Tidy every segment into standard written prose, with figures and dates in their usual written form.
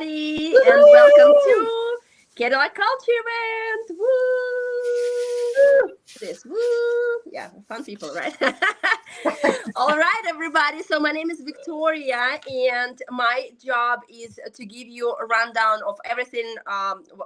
everybody, and welcome to Cadillac Culture event. Woo! This woo, yeah, fun people, right? All right, everybody. So my name is Victoria, and my job is to give you a rundown of everything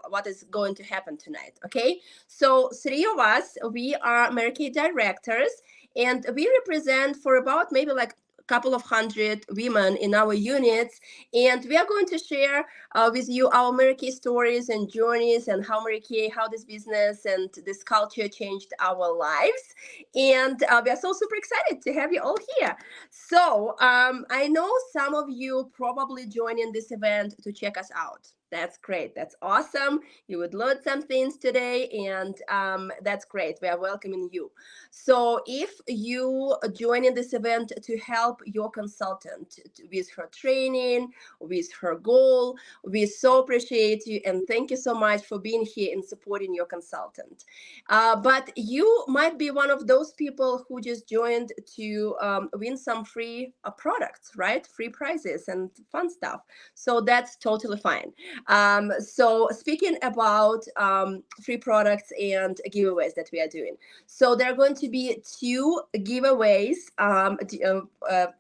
what is going to happen tonight. Okay, so three of us, we are Mary directors, and we represent for about maybe like couple of hundred women in our units, and we are going to share with you our Mary Kay stories and journeys, and how Mary Kay, how this business and this culture changed our lives. And we are so super excited to have you all here. So I know some of you probably joining this event to check us out. That's great. That's awesome. You would learn some things today, and that's great. We are welcoming you. So if you join in this event to help your consultant with her training, with her goal, we so appreciate you and thank you so much for being here and supporting your consultant. But you might be one of those people who just joined to win some free products, right? Free prizes and fun stuff. So that's totally fine. So speaking about free products and giveaways that we are doing. So there are going to be two giveaways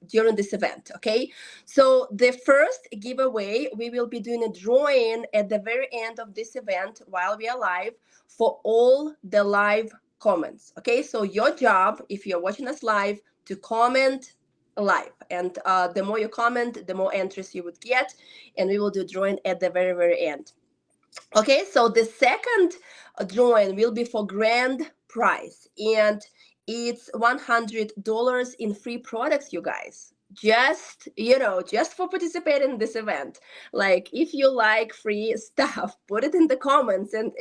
during this event, okay? So the first giveaway, we will be doing a drawing at the very end of this event while we are live for all the live comments, okay? So your job, if you're watching us live, to comment live, and the more you comment, the more entries you would get, and we will do drawing at the very, very end. Okay, so the second drawing will be for grand prize, and it's $100 in free products, you guys. Just, just for participating in this event. Like, if you like free stuff, put it in the comments and,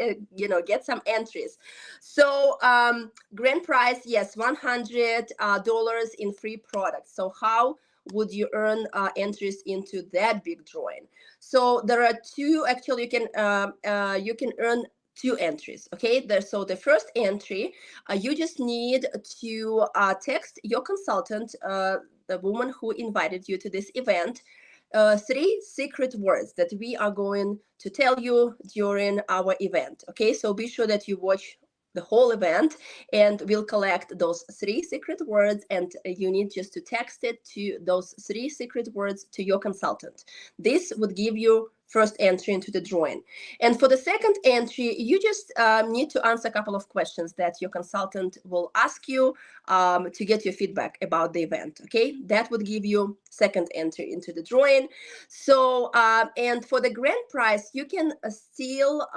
get some entries. So, grand prize, yes, $100 in free products. So how would you earn entries into that big drawing? So there are two. Actually, you can earn two entries. Okay, so the first entry, you just need to text your consultant, the woman who invited you to this event, three secret words that we are going to tell you during our event. Okay, so be sure that you watch the whole event, and we'll collect those three secret words, and you need just to text it to those three secret words to your consultant. This would give you first entry into the drawing. And for the second entry, you just need to answer a couple of questions that your consultant will ask you to get your feedback about the event. Okay, that would give you second entry into the drawing. So and for the grand prize, you can still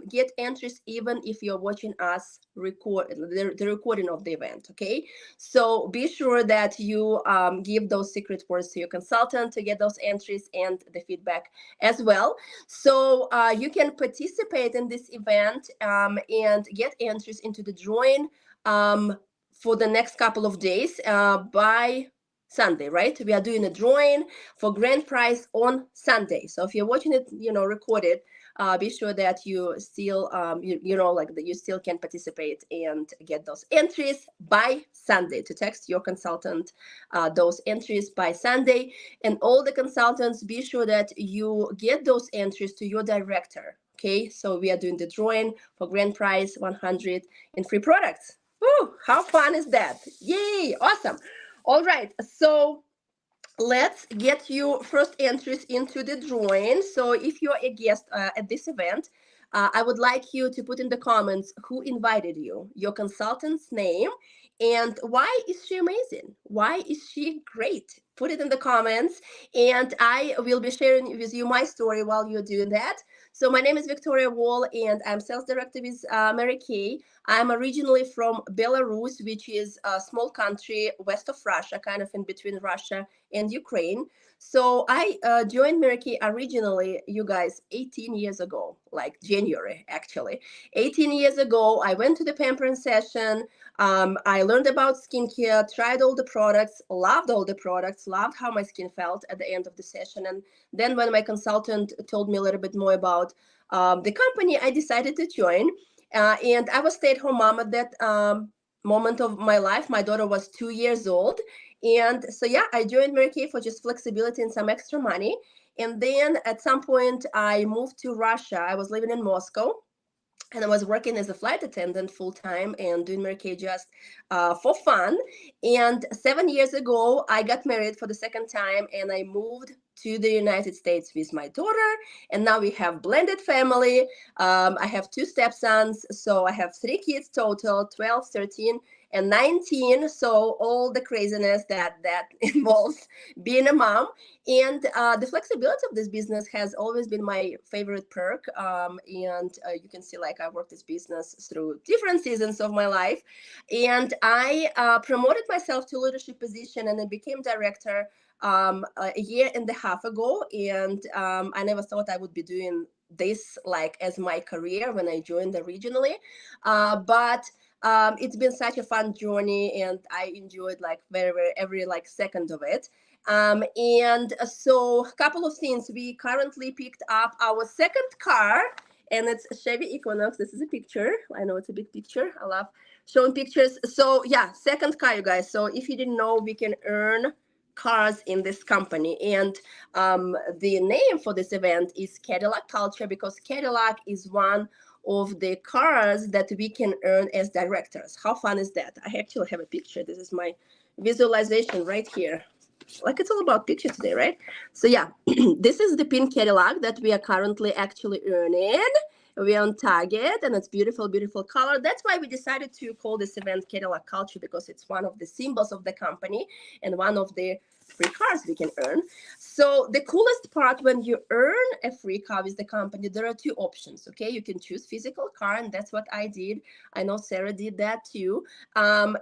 get entries even if you're watching us record the recording of the event. Okay, so be sure that you give those secret words to your consultant to get those entries and the feedback as well. So you can participate in this event and get entries into the drawing for the next couple of days by Sunday, right? We are doing a drawing for grand prize on Sunday. So if you're watching it, recorded, be sure that you still, that you still can participate and get those entries by Sunday. To text your consultant those entries by Sunday, and all the consultants, be sure that you get those entries to your director. Okay, so we are doing the drawing for grand prize 100 in free products. Woo, how fun is that? Yay, awesome. All right, so let's get you first entries into the drawing. So if you're a guest at this event, I would like you to put in the comments who invited you, your consultant's name, and why is she amazing? Why is she great? Put it in the comments, and I will be sharing with you my story while you're doing that. So my name is Victoria Wall, and I'm sales director with Mary Kay. I'm originally from Belarus, which is a small country west of Russia, kind of in between Russia and Ukraine. So I joined Mary Kay originally, you guys, 18 years ago, like January, actually. 18 years ago, I went to the pampering session. I learned about skincare, tried all the products, loved all the products, loved how my skin felt at the end of the session. And then when my consultant told me a little bit more about the company, I decided to join. And I was stay-at-home mom at that moment of my life. My daughter was 2 years old. And so, yeah, I joined Mary Kay for just flexibility and some extra money. And then at some point I moved to Russia. I was living in Moscow, and I was working as a flight attendant full time and doing Mary Kay just for fun. And 7 years ago, I got married for the second time, and I moved to the United States with my daughter. And now we have blended family. I have two stepsons, so I have 3 kids total: 12, 13, and 19. So all the craziness that involves being a mom. And the flexibility of this business has always been my favorite perk. And you can see, like, I worked this business through different seasons of my life. And I promoted myself to leadership position, and I became director a year and a half ago. And I never thought I would be doing this like as my career when I joined originally. But it's been such a fun journey, and I enjoyed like very every like second of it. And so a couple of things. We currently picked up our second car, and it's a Chevy Equinox. This is a picture. I know it's a big picture. I love showing pictures. So yeah, second car, you guys. So if you didn't know, we can earn cars in this company. And the name for this event is Cadillac Culture, because Cadillac is one of the cars that we can earn as directors. How fun is that? I actually have a picture. This is my visualization right here. Like, it's all about pictures today, right? So yeah, this is the pink Cadillac that we are currently actually earning. We're on target, and it's beautiful, beautiful color. That's why we decided to call this event Cadillac Culture, because it's one of the symbols of the company and one of the free cars we can earn. So the coolest part, when you earn a free car with the company, there are two options. Okay, you can choose physical car, and that's what I did. I know Sarah did that too.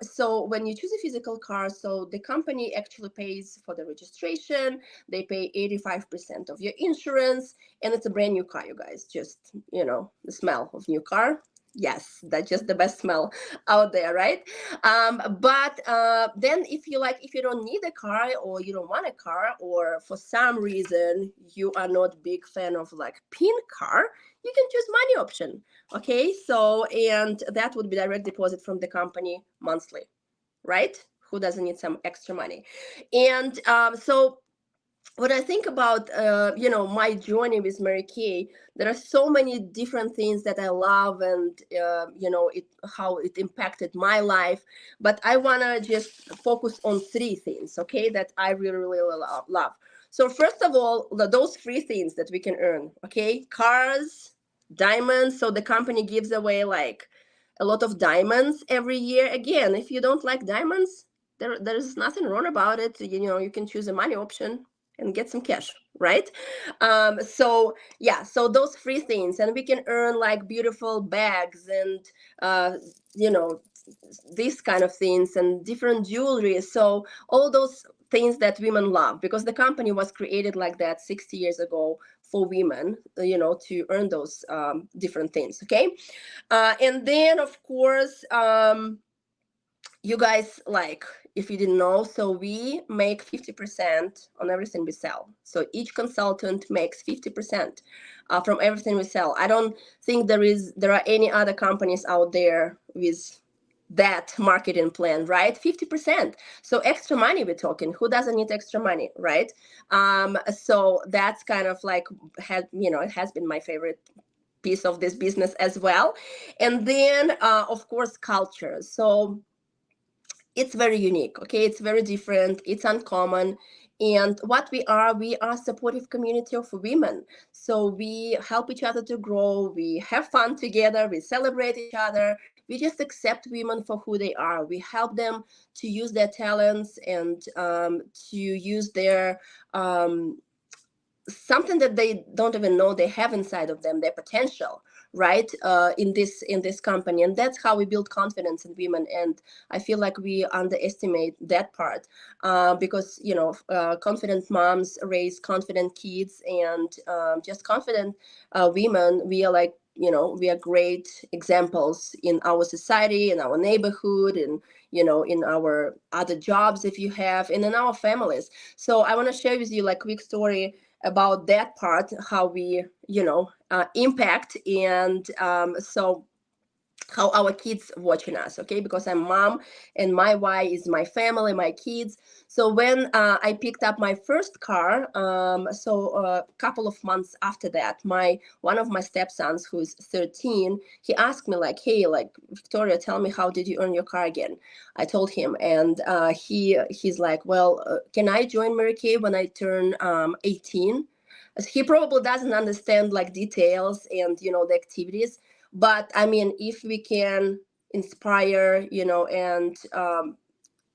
So when you choose a physical car, so the company actually pays for the registration. They pay 85% of your insurance, and it's a brand new car, you guys. Just, the smell of new car. Yes, that's just the best smell out there, right? But then if you don't need a car, or you don't want a car, or for some reason you are not a big fan of like pin car, you can choose money option. Okay, so, and that would be direct deposit from the company monthly, right? Who doesn't need some extra money? And so when I think about my journey with Mary Kay, there are so many different things that I love, and how it impacted my life. But I want to just focus on 3 things, okay, that I really, really love. So first of all, those 3 things that we can earn, okay: cars, diamonds. So the company gives away like a lot of diamonds every year. Again, if you don't like diamonds, there's nothing wrong about it. You can choose a money option and get some cash, right? So yeah, so those 3 things, and we can earn like beautiful bags and these kind of things, and different jewelry. So all those things that women love, because the company was created like that 60 years ago for women, to earn those different things. Okay, and then of course, you guys, like, if you didn't know, so we make 50% on everything we sell. So each consultant makes 50% from everything we sell. I don't think there are any other companies out there with that marketing plan, right? 50%. So extra money we're talking. Who doesn't need extra money, right? So that's kind of like, it has been my favorite piece of this business as well. And then of course, culture. So it's very unique. Okay, it's very different, it's uncommon. And what we are a supportive community of women. So we help each other to grow, we have fun together, we celebrate each other, we just accept women for who they are. We help them to use their talents, and to use their something that they don't even know they have inside of them, their potential, right? In this company. And that's how we build confidence in women. And I feel like we underestimate that part, because confident moms raise confident kids, and just confident women. We are like, we are great examples in our society, in our neighborhood, and in our other jobs if you have, and in our families. So I want to share with you like quick story about that part, how we impact. And so how our kids watching us, okay, because I'm mom and my why is my family, my kids. So when I picked up my first car, so a couple of months after that, my one of my stepsons, who's 13, he asked me like, hey, like, Victoria, tell me, how did you earn your car again? I told him, and he's like, well, can I join Mary Kay when I turn 18? He probably doesn't understand like details and the activities, but I mean, if we can inspire, and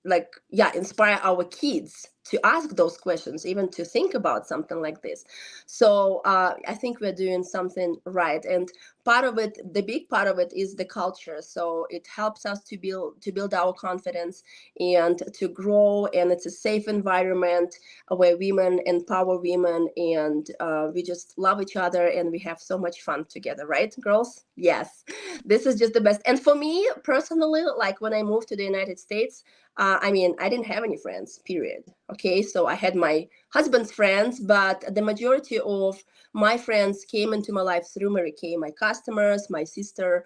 like, yeah, inspire our kids to ask those questions, even to think about something like this. So I think we're doing something right. And part of it, the big part of it, is the culture. So it helps us to build our confidence and to grow, and it's a safe environment where women empower women, and we just love each other, and we have so much fun together, right, girls? Yes. This is just the best. And for me personally, like when I moved to the United States, I mean, I didn't have any friends, period. Okay, so I had my husband's friends, but the majority of my friends came into my life through Mary Kay, my customers, my sister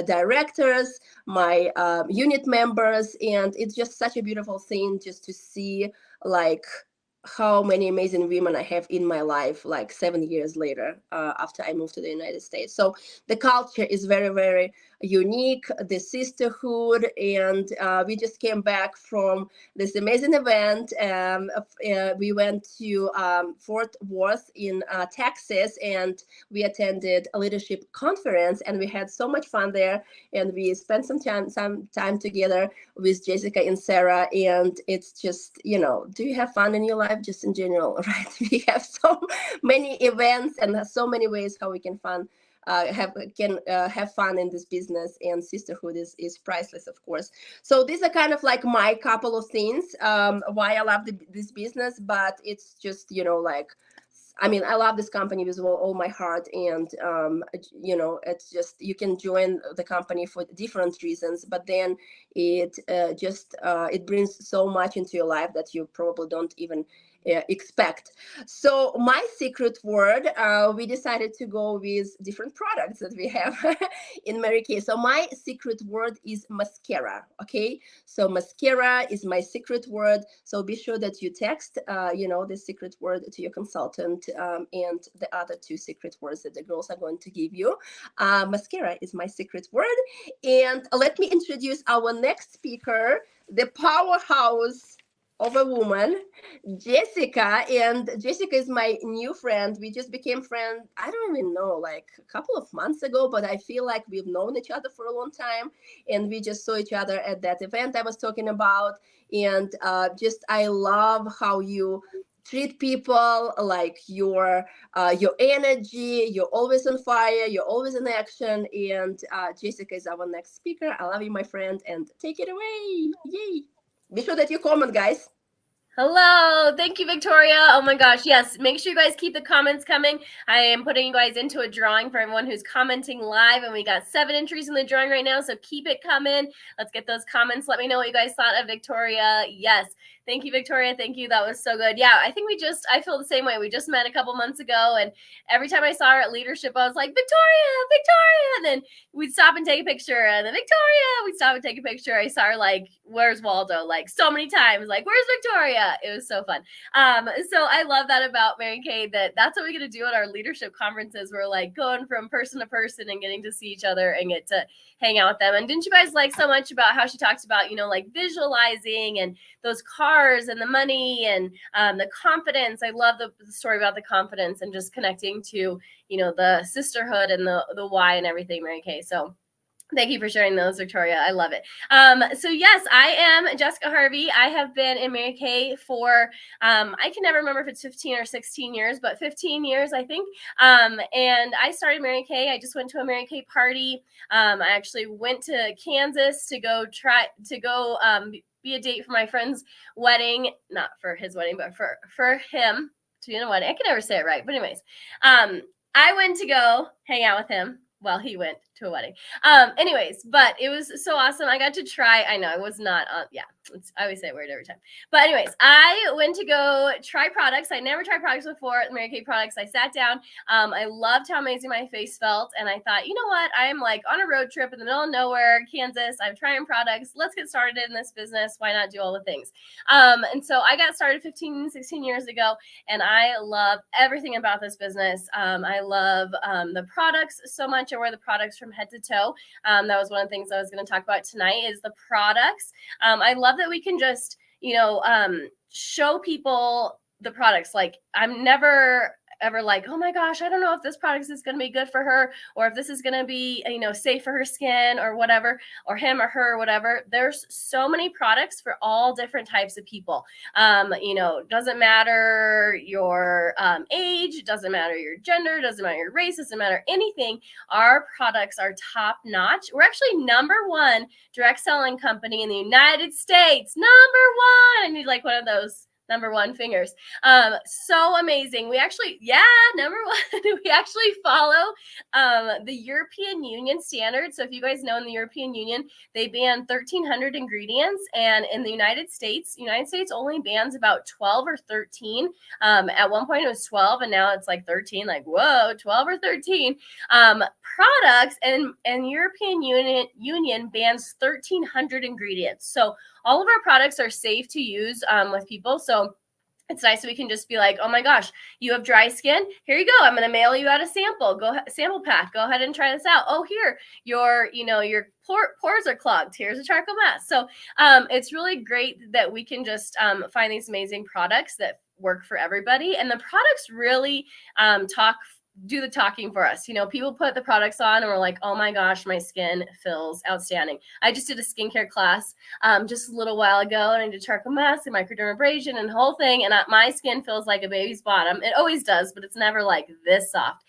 directors, my unit members. And it's just such a beautiful thing just to see, like, how many amazing women I have in my life, like 7 years later, after I moved to the United States. So the culture is very, very unique, the sisterhood. And we just came back from this amazing event. We went to Fort Worth in Texas, and we attended a leadership conference, and we had so much fun there. And we spent some time together with Jessica and Sarah. And it's just, do you have fun in your life, just in general? Right? We have so many events and so many ways how we can have fun in this business, and sisterhood is priceless, of course. So these are kind of like my couple of things, why I love this business. But it's just, like, I mean, I love this company with all my heart. And it's just, you can join the company for different reasons, but then it brings so much into your life that you probably don't even expect. So my secret word, we decided to go with different products that we have in Mary Kay. So my secret word is mascara. Okay, so mascara is my secret word. So be sure that you text the secret word to your consultant, and the other two secret words that the girls are going to give you. Mascara is my secret word. And let me introduce our next speaker, the powerhouse of a woman, Jessica. And Jessica is my new friend. We just became friends, I don't even know, like a couple of months ago, but I feel like we've known each other for a long time. And we just saw each other at that event I was talking about. And just, I love how you treat people, like your energy. You're always on fire, you're always in action. And Jessica is our next speaker. I love you, my friend, and take it away. Yay. Be sure that you comment, guys. Hello. Thank you, Victoria. Oh my gosh. Yes. Make sure you guys keep the comments coming. I am putting you guys into a drawing for everyone who's commenting live, and we got 7 entries in the drawing right now. So keep it coming. Let's get those comments. Let me know what you guys thought of Victoria. Yes. Thank you, Victoria. Thank you. That was so good. Yeah. I think I feel the same way. We just met a couple months ago, and every time I saw her at leadership, I was like, Victoria, Victoria. And then we'd stop and take a picture. And then Victoria, we'd stop and take a picture. I saw her like, where's Waldo? Like so many times, like, where's Victoria? It was so fun. So I love that about Mary Kay, that's what we get to do at our leadership conferences. We're like going from person to person and getting to see each other and get to hang out with them. And didn't you guys like so much about how she talks about, like visualizing and those cars and the money and the confidence? I love the story about the confidence and just connecting to, the sisterhood and the why and everything, Mary Kay. So thank you for sharing those, Victoria. I love it. So yes, I am Jessica Harvey. I have been in Mary Kay for, I can never remember if it's 15 or 16 years, but 15 years, I think. And I started Mary Kay. I just went to a Mary Kay party. I actually went to Kansas to go be a date for my friend's wedding, not for his wedding, but for him to be in a wedding. I can never say it right. But anyways, I went to go hang out with him while he went to a wedding. Anyways, but it was so awesome. I got to try. I know I was not yeah, I always say weird every time. But anyways, I went to go try products. I never tried products before, Mary Kay products. I sat down. I loved how amazing my face felt. And I thought, you know what? I'm like on a road trip in the middle of nowhere, Kansas. I'm trying products. Let's get started in this business. Why not do all the things? And so I got started 15, 16 years ago, and I love everything about this business. I love the products so much. I wear the products from head to toe. That was one of the things I was going to talk about tonight is the products. I love that we can just, show people the products. Like I'm never ever like, oh my gosh, I don't know if this product is going to be good for her, or if this is going to be, safe for her skin or whatever, or him or her or whatever. There's so many products for all different types of people. Doesn't matter your age, doesn't matter your gender, doesn't matter your race, doesn't matter anything. Our products are top notch. We're actually #1 direct selling company in the United States. #1. I need like one of those #1 fingers. So amazing. We actually, #1, we actually follow the European Union standards. So if you guys know, in the European Union, they ban 1,300 ingredients. And in the United States only bans about 12 or 13. At one point it was 12 and now it's like 13, like, whoa, 12 or 13 products. And European Union bans 1,300 ingredients. So all of our products are safe to use with people. So it's nice that we can just be like, oh my gosh, you have dry skin. Here you go. I'm going to mail you out a sample. Sample pack. Go ahead and try this out. Oh, here, your pores are clogged. Here's a charcoal mask. So it's really great that we can just find these amazing products that work for everybody. And the products really do the talking for us. People put the products on and we're like, oh my gosh, my skin feels outstanding. I just did a skincare class just a little while ago, and I did charcoal mask and microdermabrasion and the whole thing. And my skin feels like a baby's bottom. It always does, but it's never like this soft.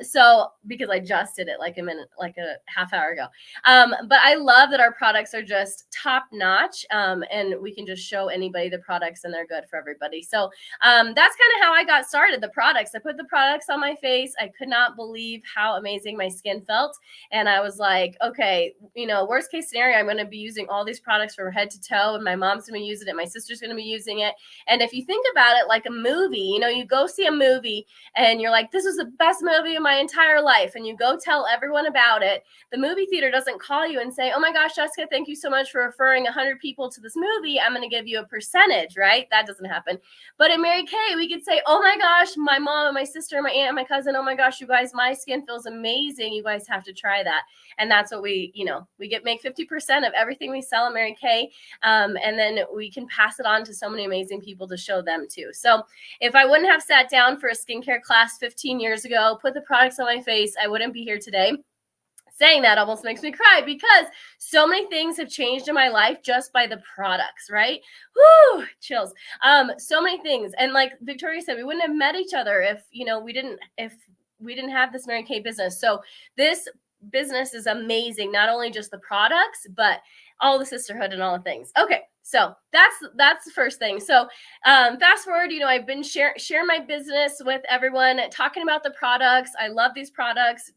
So because I just did it like a half hour ago. But I love that our products are just top notch, and we can just show anybody the products and they're good for everybody. So that's kind of how I got started. The products, I put the products on my face. I could not believe how amazing my skin felt. And I was like, okay, worst case scenario, I'm going to be using all these products from head to toe, and my mom's going to be using it. My sister's going to be using it. And if you think about it like a movie, you go see a movie and you're like, this is the best movie of my entire life. And you go tell everyone about it. The movie theater doesn't call you and say, oh my gosh, Jessica, thank you so much for referring 100 people to this movie. I'm going to give you a percentage, right? That doesn't happen. But in Mary Kay, we could say, oh my gosh, my mom and my sister, my aunt, and my cousin, oh my gosh, you guys, my skin feels amazing. You guys have to try that. And that's what we make 50% of everything we sell in Mary Kay. And then we can pass it on to so many amazing people to show them too. So if I wouldn't have sat down for a skincare class 15 years ago, put the products on my face, I wouldn't be here today. Saying that almost makes me cry because so many things have changed in my life just by the products, right? Whoo, chills. So many things. And like Victoria said, we wouldn't have met each other if we didn't have this Mary Kay business. So this business is amazing. Not only just the products, but all the sisterhood and all the things. Okay. So that's the first thing. So fast forward, I've been sharing my business with everyone, talking about the products. I love these products,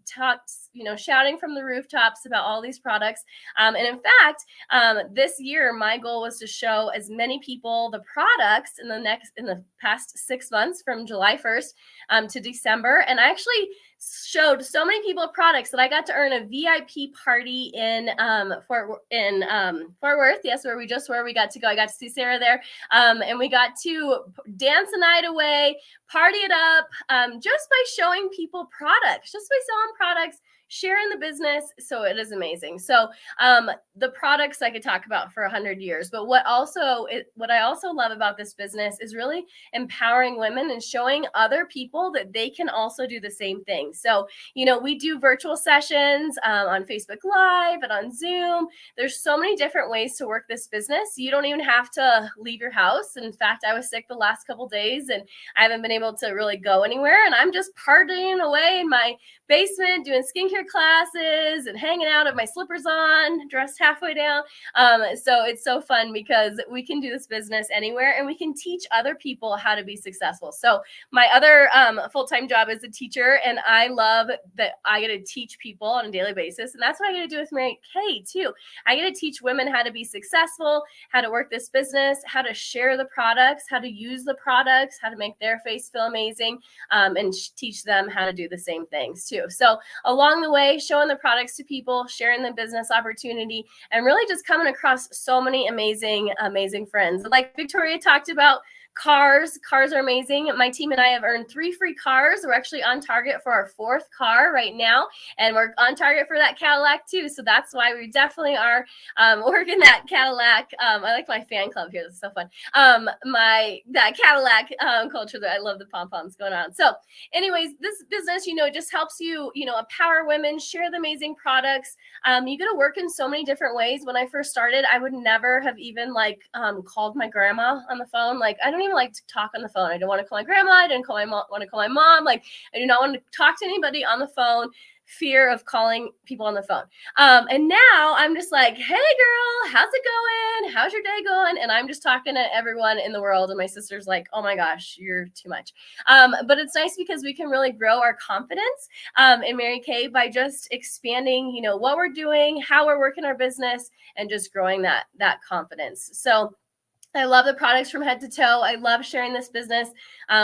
shouting from the rooftops about all these products. And in fact, this year, my goal was to show as many people the products in the past 6 months from July 1st to December. And I actually showed so many people products that I got to earn a VIP party in Fort Worth. Yes, where we got to go. I got to see Sarah there, and we got to dance a night away, party it up, just by showing people products, just by selling products, sharing the business. So it is amazing. So the products I could talk about for 100 years, but what I also love about this business is really empowering women and showing other people that they can also do the same thing. So, we do virtual sessions on Facebook Live and on Zoom. There's so many different ways to work this business. You don't even have to leave your house. In fact, I was sick the last couple days and I haven't been able able to really go anywhere. And I'm just partying away in my basement, doing skincare classes and hanging out with my slippers on, dressed halfway down. So it's so fun because we can do this business anywhere and we can teach other people how to be successful. So my other full-time job is a teacher, and I love that I get to teach people on a daily basis. And that's what I get to do with Mary Kay too. I get to teach women how to be successful, how to work this business, how to share the products, how to use the products, how to make their face feel amazing, and teach them how to do the same things too. So along the way, showing the products to people, sharing the business opportunity, and really just coming across so many amazing friends. Like Victoria talked about, cars are amazing. My team and I have earned 3 free cars. We're actually on target for our 4th car right now, and we're on target for that Cadillac too. So that's why we definitely are working that Cadillac. I like my fan club here. This is so fun. That Cadillac culture that I love the pom-poms going on. So anyways, this business, just helps you, empower women, share the amazing products. You get to work in so many different ways. When I first started, I would never have even called my grandma on the phone. Like, I don't even like to talk on the phone. I don't want to call my grandma. I didn't want to call my mom. Like, I do not want to talk to anybody on the phone. Fear of calling people on the phone. And now I'm just like, hey girl, how's it going? How's your day going? And I'm just talking to everyone in the world. And my sister's like, oh my gosh, you're too much. But it's nice because we can really grow our confidence in Mary Kay by just expanding, what we're doing, how we're working our business, and just growing that confidence. So I love the products from head to toe. I love sharing this business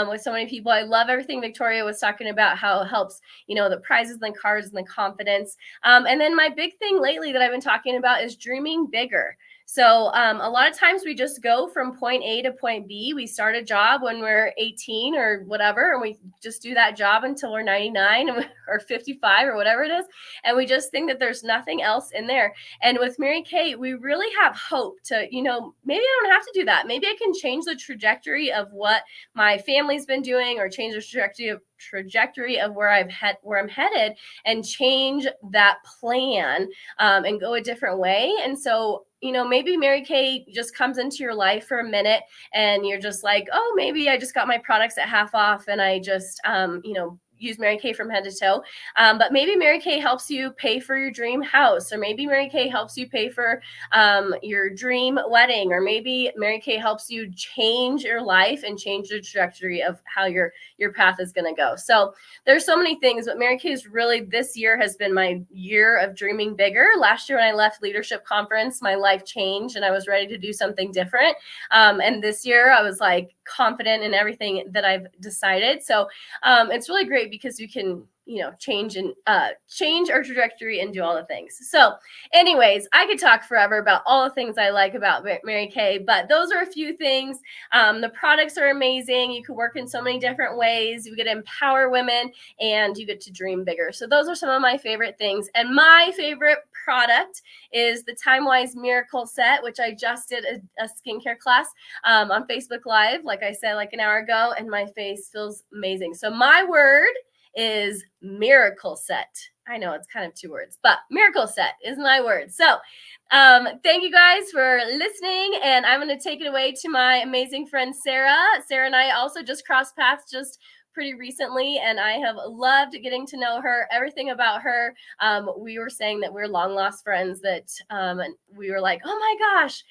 with so many people. I love everything Victoria was talking about, how it helps, the prizes and the cars and the confidence. And then my big thing lately that I've been talking about is dreaming bigger. So a lot of times we just go from point A to point B. We start a job when we're 18 or whatever, and we just do that job until we're 99 or 55 or whatever it is. And we just think that there's nothing else in there. And with Mary Kay, we really have hope to, maybe I don't have to do that. Maybe I can change the trajectory of what my family's been doing, or change the trajectory of where I'm headed, and change that plan and go a different way. And so, maybe Mary Kay just comes into your life for a minute and you're just like, oh, maybe I just got my products at half off and I just, use Mary Kay from head to toe. But maybe Mary Kay helps you pay for your dream house, or maybe Mary Kay helps you pay for your dream wedding, or maybe Mary Kay helps you change your life and change the trajectory of how your path is going to go. So there's so many things, but Mary Kay is really, this year has been my year of dreaming bigger. Last year when I left Leadership Conference, my life changed and I was ready to do something different. And this year I was like confident in everything that I've decided. So it's really great because you can, change our trajectory and do all the things. So anyways, I could talk forever about all the things I like about Mary Kay, but those are a few things. The products are amazing. You can work in so many different ways. You get to empower women and you get to dream bigger. So those are some of my favorite things. And my favorite product is the Time Wise Miracle Set, which I just did a skincare class on Facebook Live, like I said, like an hour ago, and my face feels amazing. So my word is miracle set. I know it's kind of 2 words, but miracle set is my word. So thank you guys for listening, and I'm going to take it away to my amazing friend Sarah. Sarah and I also just crossed paths just pretty recently, and I have loved getting to know her, everything about her. We were saying that we're long lost friends, that we were like, oh my gosh,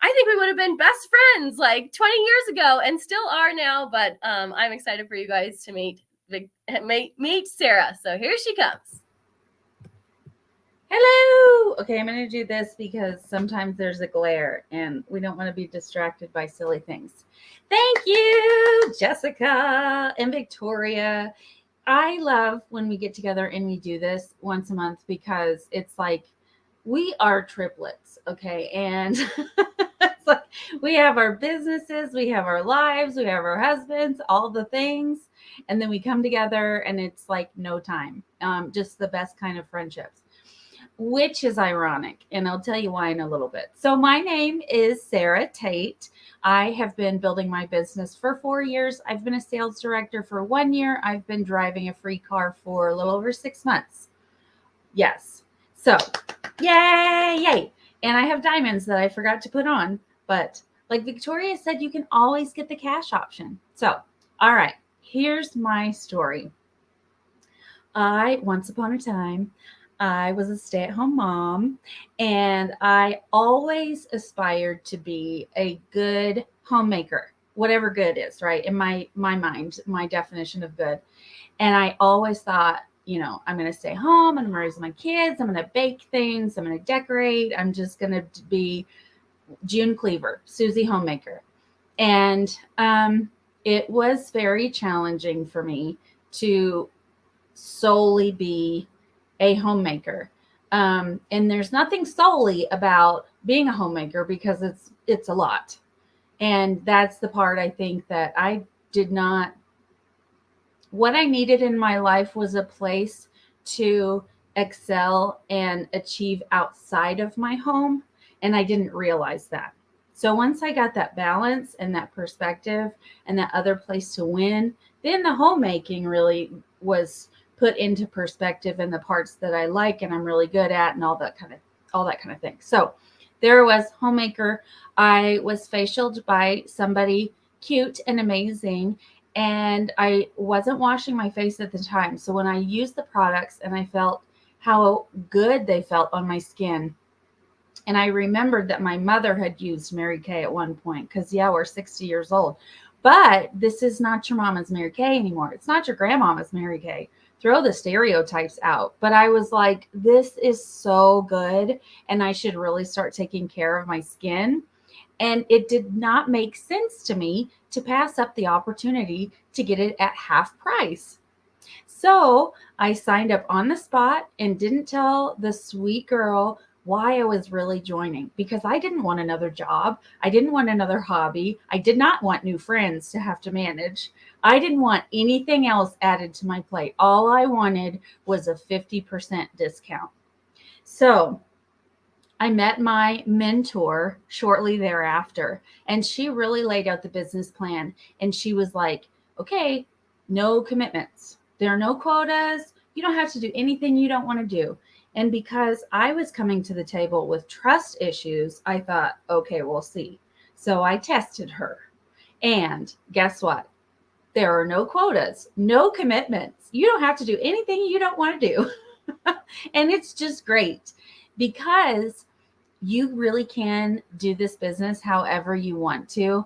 I think we would have been best friends like 20 years ago, and still are now. But I'm excited for you guys to meet Sarah. So here she comes. Hello. Okay, I'm going to do this because sometimes there's a glare and we don't want to be distracted by silly things. Thank you, Jessica and Victoria. I love when we get together and we do this once a month because it's like we are triplets, okay? And it's like we have our businesses, we have our lives, we have our husbands, all the things. And then we come together and it's like no time, just the best kind of friendships, which is ironic. And I'll tell you why in a little bit. So my name is Sarah Tate. I have been building my business for 4 years. I've been a sales director for 1 year. I've been driving a free car for a little over 6 months. Yes. So yay. And I have diamonds that I forgot to put on. But like Victoria said, you can always get the cash option. So, all right. here's my story. Once upon a time, I was a stay-at-home mom, and I always aspired to be a good homemaker, whatever good is, right? In my mind, my definition of good. And I always thought, I'm going to stay home, I'm going to raise my kids, I'm going to bake things, I'm going to decorate, I'm just going to be June Cleaver, Susie Homemaker. And it was very challenging for me to solely be a homemaker. And there's nothing solely about being a homemaker because it's a lot. And that's the part I think that I did not. What I needed in my life was a place to excel and achieve outside of my home. And I didn't realize that. So once I got that balance and that perspective and that other place to win, then the homemaking really was put into perspective in the parts that I like and I'm really good at and all that kind of thing. So there was homemaker. I was facialed by somebody cute and amazing, and I wasn't washing my face at the time. So when I used the products and I felt how good they felt on my skin, and I remembered that my mother had used Mary Kay at one point because, yeah, we're 60 years old. But this is not your mama's Mary Kay anymore. It's not your grandmama's Mary Kay. Throw the stereotypes out. But I was like, this is so good, and I should really start taking care of my skin. And it did not make sense to me to pass up the opportunity to get it at half price. So I signed up on the spot and didn't tell the sweet girl why I was really joining, because I didn't want another job. I didn't want another hobby. I did not want new friends to have to manage. I didn't want anything else added to my plate. All I wanted was a 50% discount. So I met my mentor shortly thereafter, and she really laid out the business plan. And she was like, okay, no commitments. There are no quotas. You don't have to do anything you don't want to do. And because I was coming to the table with trust issues, I thought, okay, we'll see. So I tested her. And guess what? There are no quotas, no commitments. You don't have to do anything you don't want to do. And it's just great because you really can do this business however you want to.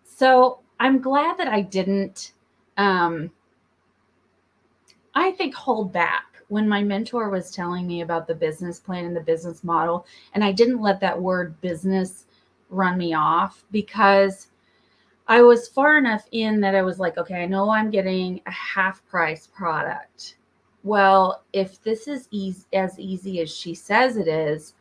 So I'm glad that I didn't, I think, hold back when my mentor was telling me about the business plan and the business model. And I didn't let that word business run me off because I was far enough in that I was like, okay, I know I'm getting a half price product. Well, if this is as easy as she says it is,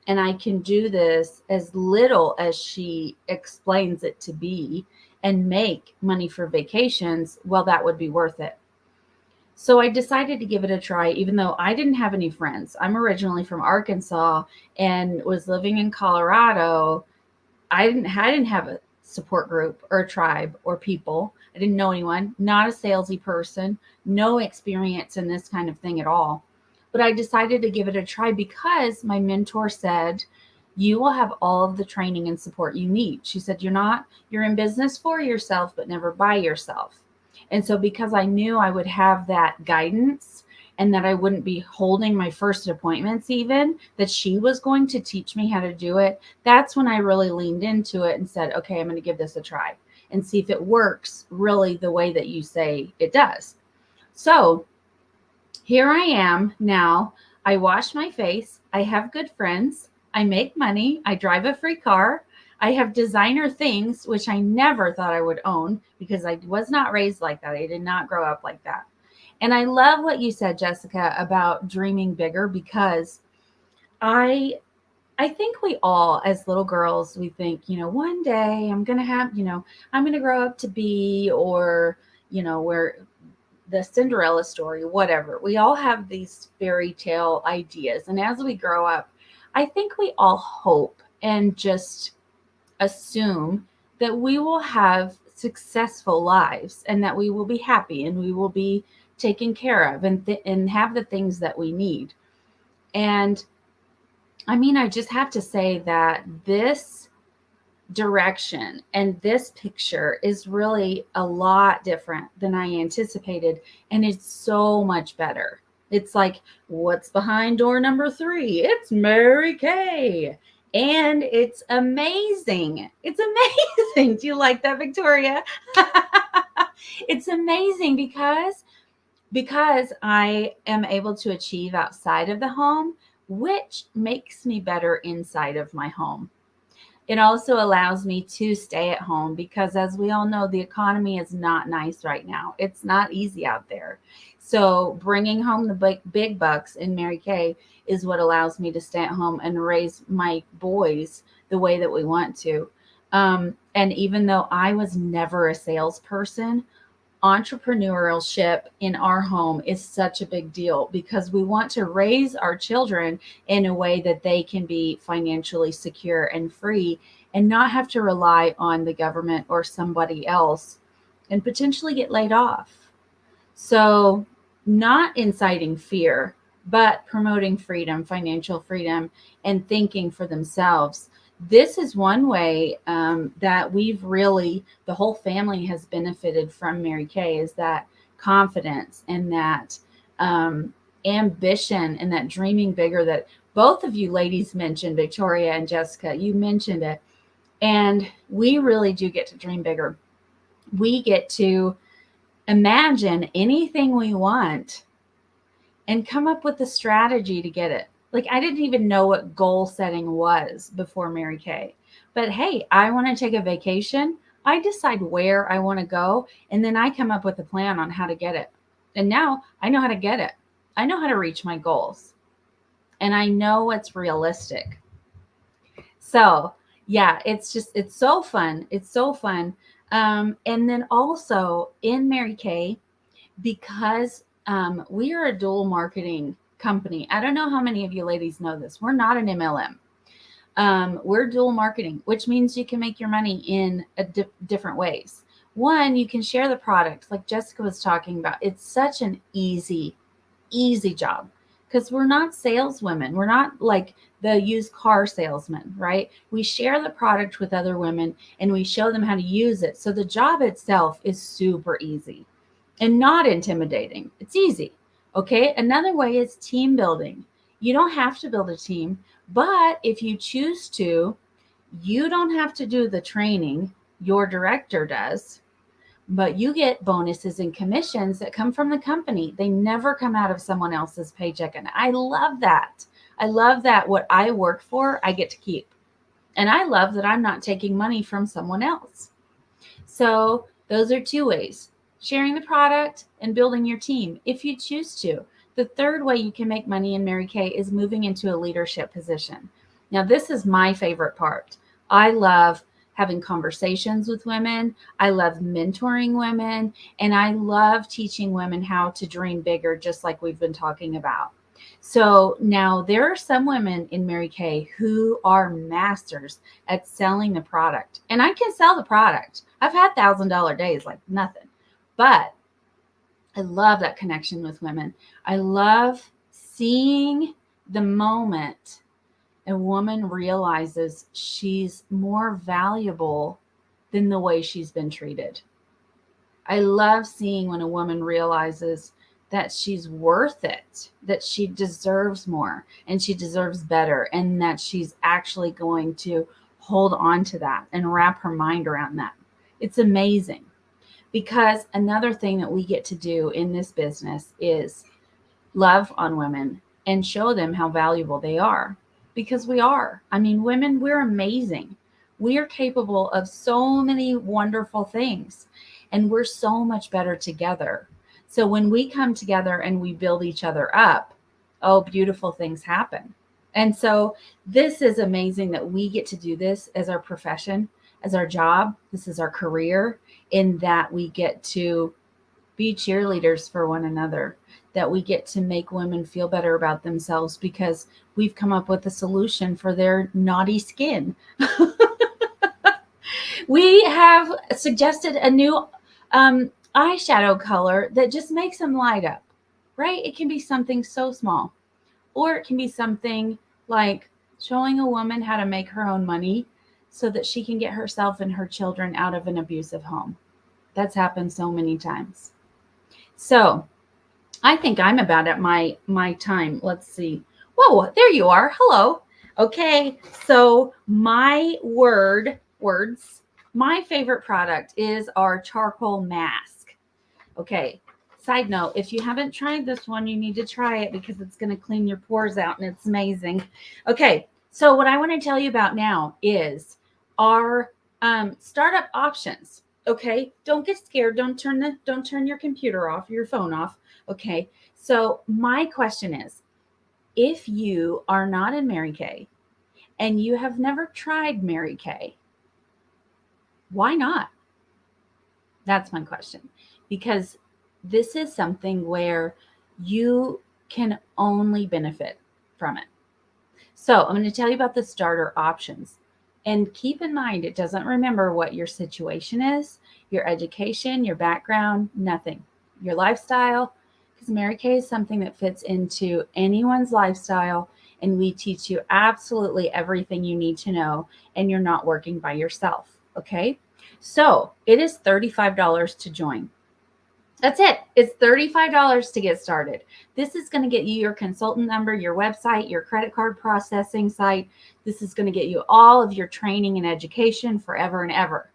and I can do this as little as she explains it to be and make money for vacations, well, that would be worth it. So I decided to give it a try, even though I didn't have any friends. I'm originally from Arkansas and was living in Colorado. I didn't have a support group or a tribe or people. I didn't know anyone, not a salesy person, no experience in this kind of thing at all. But I decided to give it a try because my mentor said, you will have all of the training and support you need. She said, you're in business for yourself, but never by yourself. And so because I knew I would have that guidance and that I wouldn't be holding my first appointments even, that she was going to teach me how to do it, that's when I really leaned into it and said, okay, I'm going to give this a try and see if it works really the way that you say it does. So here I am now. I wash my face. I have good friends. I make money. I drive a free car. I have designer things, which I never thought I would own because I was not raised like that. I did not grow up like that. And I love what you said, Jessica, about dreaming bigger, because I think we all, as little girls, we think, one day I'm going to have, I'm going to grow up to be, or, where the Cinderella story, whatever. We all have these fairy tale ideas. And as we grow up, I think we all hope and just assume that we will have successful lives and that we will be happy and we will be taken care of and have the things that we need. And I mean, I just have to say that this direction. And this picture is really a lot different than I anticipated. And it's so much better. It's like, what's behind door number 3? It's Mary Kay. And it's amazing. It's amazing. Do you like that, Victoria? It's amazing because I am able to achieve outside of the home, which makes me better inside of my home. It also allows me to stay at home because, as we all know, the economy is not nice right now. It's not easy out there. So bringing home the big bucks in Mary Kay is what allows me to stay at home and raise my boys the way that we want to. And even though I was never a salesperson, entrepreneurship in our home is such a big deal because we want to raise our children in a way that they can be financially secure and free and not have to rely on the government or somebody else and potentially get laid off. So, not inciting fear, but promoting freedom, financial freedom, and thinking for themselves. This is one way that we've really, the whole family has benefited from Mary Kay, is that confidence and that ambition and that dreaming bigger that both of you ladies mentioned, Victoria and Jessica, you mentioned it. And we really do get to dream bigger. We get to imagine anything we want and come up with a strategy to get it. Like, I didn't even know what goal setting was before Mary Kay. But hey, I want to take a vacation. I decide where I want to go, and then I come up with a plan on how to get it. And now I know how to get it. I know how to reach my goals. And I know what's realistic. So, yeah, it's so fun. It's so fun. And then also in Mary Kay, because we are a dual marketing company. I don't know how many of you ladies know this. We're not an MLM. We're dual marketing, which means you can make your money in different ways. One, you can share the product like Jessica was talking about. It's such an easy job because we're not saleswomen. We're not like the used car salesman, right? We share the product with other women and we show them how to use it. So the job itself is super easy and not intimidating. It's easy. Okay. Another way is team building. You don't have to build a team, but if you choose to, you don't have to do the training. Your director does, but you get bonuses and commissions that come from the company. They never come out of someone else's paycheck. And I love that. I love that what I work for, I get to keep. And I love that I'm not taking money from someone else. So those are two ways: sharing the product and building your team if you choose to. The third way you can make money in Mary Kay is moving into a leadership position. Now, this is my favorite part. I love having conversations with women. I love mentoring women, and I love teaching women how to dream bigger, just like we've been talking about. So now there are some women in Mary Kay who are masters at selling the product, and I can sell the product. I've had $1,000 days like nothing, but I love that connection with women. I love seeing the moment a woman realizes she's more valuable than the way she's been treated. I love seeing when a woman realizes that she's worth it, that she deserves more and she deserves better, and that she's actually going to hold on to that and wrap her mind around that. It's amazing. Because another thing that we get to do in this business is love on women and show them how valuable they are, because we are. I mean, women, we're amazing. We are capable of so many wonderful things, and we're so much better together. So when we come together and we build each other up, oh, beautiful things happen. And so this is amazing that we get to do this as our profession, as our job. This is our career, in that we get to be cheerleaders for one another, that we get to make women feel better about themselves because we've come up with a solution for their naughty skin. We have suggested a new eyeshadow color that just makes them light up, right? It can be something so small, or it can be something like showing a woman how to make her own money so that she can get herself and her children out of an abusive home. That's happened so many times. So I think I'm about at my time. Let's see. Whoa, there you are. Hello. Okay, so my my favorite product is our charcoal mask. Okay, side note, if you haven't tried this one, you need to try it because it's going to clean your pores out and it's amazing. Okay, so what I want to tell you about now is our startup options. Okay, don't get scared. Don't turn your computer off, your phone off. Okay, so my question is, if you are not in Mary Kay and you have never tried Mary Kay, why not? That's my question. Because this is something where you can only benefit from it. So I'm going to tell you about the starter options. And keep in mind, it doesn't remember what your situation is, your education, your background, nothing. Your lifestyle, because Mary Kay is something that fits into anyone's lifestyle. And we teach you absolutely everything you need to know. And you're not working by yourself. Okay. So it is $35 to join. That's it. It's $35 to get started. This is going to get you your consultant number, your website, your credit card processing site. This is going to get you all of your training and education forever and ever.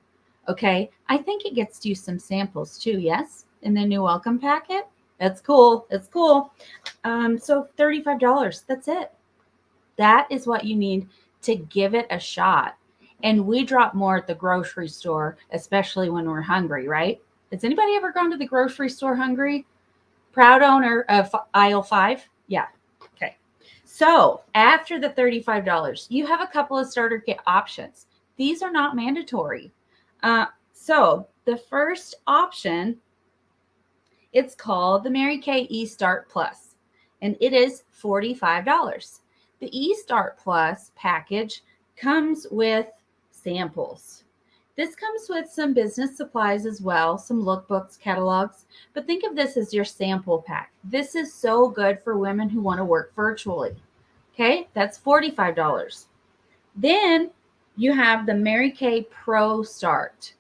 Okay. I think it gets you some samples too. Yes. In the new welcome packet. That's cool. That's cool. So $35. That's it. That is what you need to give it a shot. And we drop more at the grocery store, especially when we're hungry, right? Has anybody ever gone to the grocery store hungry? Proud owner of aisle 5? Yeah. Okay. So after the $35, you have a couple of starter kit options. These are not mandatory. So the first option, it's called the Mary Kay eStart Plus, and it is $45. The eStart Plus package comes with samples. This comes with some business supplies as well, some lookbooks, catalogs, but think of this as your sample pack. This is so good for women who want to work virtually. Okay, that's $45. Then you have the Mary Kay Pro Start.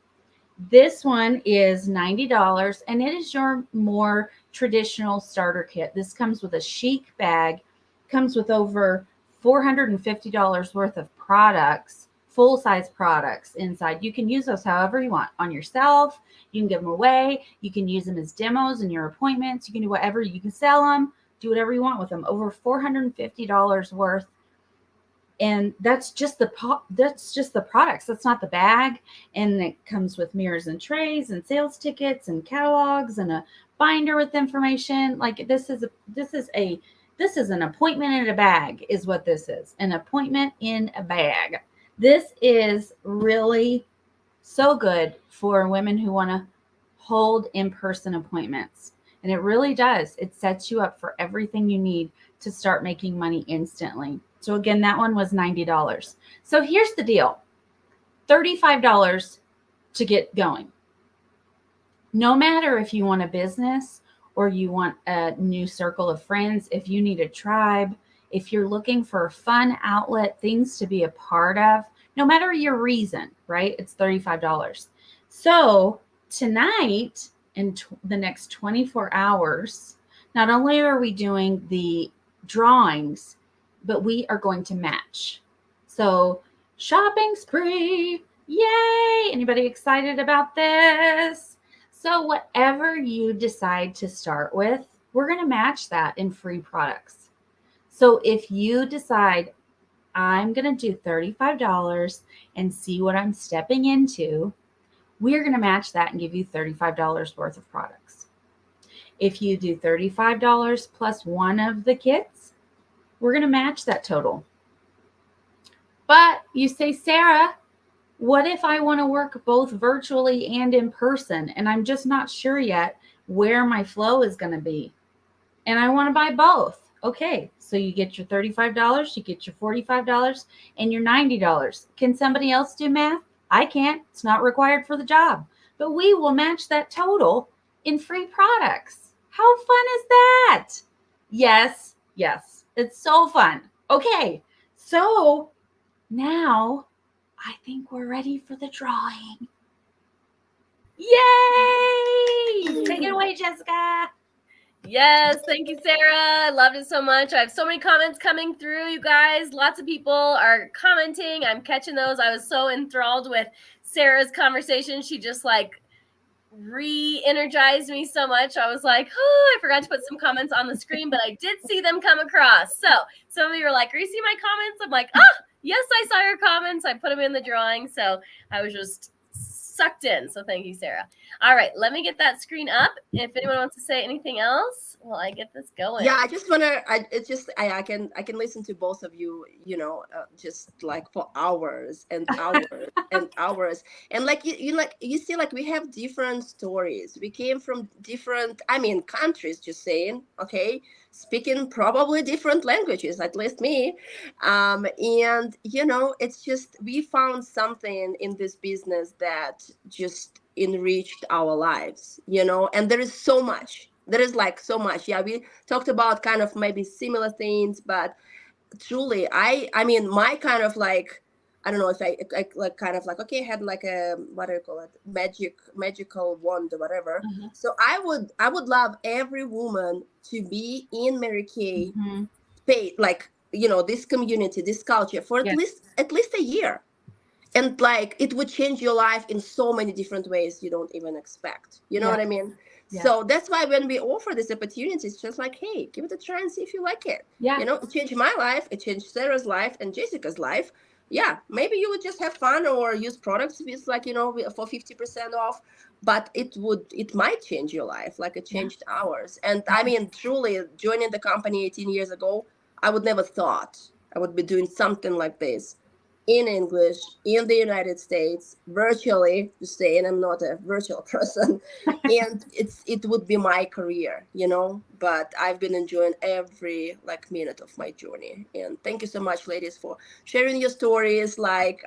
This one is $90 and it is your more traditional starter kit. This comes with a chic bag, comes with over $450 worth of products, full-size products inside. You can use those however you want on yourself. You can give them away. You can use them as demos in your appointments. You can do whatever. You can sell them, do whatever you want with them. Over $450 worth. And that's just the products. That's not the bag. And it comes with mirrors and trays and sales tickets and catalogs and a binder with information. Like this is an appointment in a bag is what this is. An appointment in a bag. This is really so good for women who want to hold in-person appointments. And it really does. It sets you up for everything you need to start making money instantly. So again, that one was $90. So here's the deal. $35 to get going. No matter if you want a business or you want a new circle of friends, if you need a tribe, if you're looking for a fun outlet, things to be a part of, no matter your reason, right? It's $35. So tonight, in the next 24 hours, not only are we doing the drawings, but we are going to match. So shopping spree. Yay. Anybody excited about this? So whatever you decide to start with, we're going to match that in free products. So if you decide I'm going to do $35 and see what I'm stepping into, we're going to match that and give you $35 worth of products. If you do $35 plus one of the kits, we're going to match that total. But you say, Sarah, what if I want to work both virtually and in person and I'm just not sure yet where my flow is going to be and I want to buy both? Okay, so you get your $35, you get your $45 and your $90. Can somebody else do math? I can't. It's not required for the job. But we will match that total in free products. How fun is that? Yes, yes. It's so fun. Okay, so now I think we're ready for the drawing. Yay! Take it away, Jessica. Yes, thank you, Sarah. I loved it so much. I have so many comments coming through, you guys. Lots of people are commenting. I'm catching those. I was so enthralled with Sarah's conversation. She just like re-energized me so much. I was like, oh, I forgot to put some comments on the screen, but I did see them come across. So some of you were like, are you seeing my comments? I'm like, yes, I saw your comments. I put them in the drawing. So I was just sucked in. So thank you, Sarah. All right, let me get that screen up. If anyone wants to say anything else, while I get this going. Yeah, I just wanna. I can listen to both of you. Just like for hours and hours and hours. And like you see, like we have different stories. We came from different, countries. Just saying, okay, speaking probably different languages. At least me. And it's just we found something in this business that just enriched our lives. And there is so much. There is like so much. Yeah, we talked about kind of maybe similar things, but truly, my kind of like, I don't know if I like kind of like, okay, I had like a, what do you call it, magical wand or whatever. Mm-hmm. So I would love every woman to be in Mary Kay, Mm-hmm. like this community, this culture for Yes. at least a year. And like it would change your life in so many different ways you don't even expect. You know Yeah. what I mean? Yeah. So that's why when we offer this opportunity, it's just like, hey, give it a try and see if you like it. Yeah. It changed my life, it changed Sarah's life and Jessica's life. Yeah, maybe you would just have fun or use products with like, for 50% off, but it might change your life like it changed ours. And truly joining the company 18 years ago, I would never thought I would be doing something like this in English in the United States, virtually, just saying I'm not a virtual person, and it would be my career, but I've been enjoying every like minute of my journey. And thank you so much, ladies, for sharing your stories. Like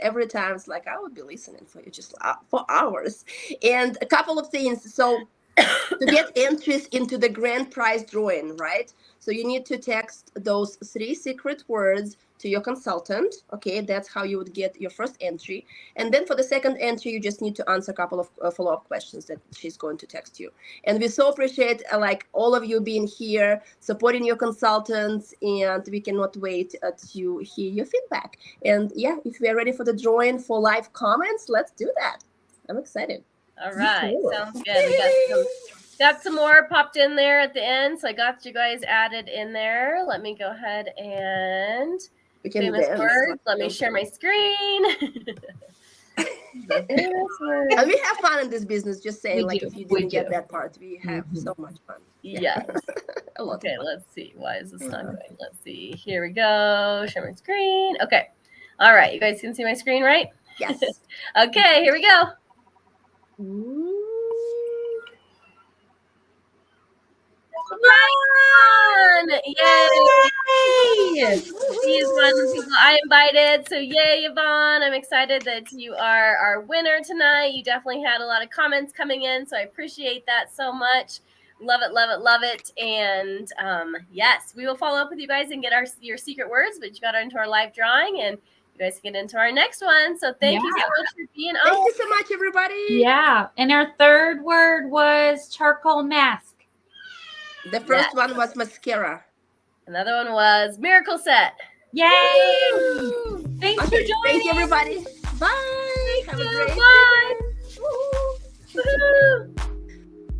every time it's like I would be listening for you just for hours. And a couple of things. So to get entries into the grand prize drawing, right? So you need to text those 3 secret words to your consultant. Okay, that's how you would get your first entry. And then for the second entry, you just need to answer a couple of follow-up questions that she's going to text you. And we so appreciate like all of you being here, supporting your consultants, and we cannot wait to hear your feedback. And yeah, if we are ready for the drawing for live comments, let's do that. I'm excited. All right, sounds good. We got some more popped in there at the end, so I got you guys added in there. Let me go ahead and famous words. Let me share my screen. And we have fun in this business. Just saying, like, if you didn't get that part, we have so much fun. Yes. Okay, let's see. Why is this not going? Let's see. Here we go. Share my screen. Okay. All right, you guys can see my screen, right? Yes. Okay, here we go. Yvonne! Yay! She is one of the people I invited. So yay, Yvonne. I'm excited that you are our winner tonight. You definitely had a lot of comments coming in, so I appreciate that so much. Love it, love it, love it. And yes, we will follow up with you guys and get your secret words, but you got into our live drawing and you guys get into our next one. So thank you so much for being on. Thank you so much, everybody. Yeah. And our third word was charcoal mask. The first one was mascara. Another one was miracle set. Yay! Thanks for joining. Thank you, everybody. Bye. Have a great Bye. day. Woo-hoo.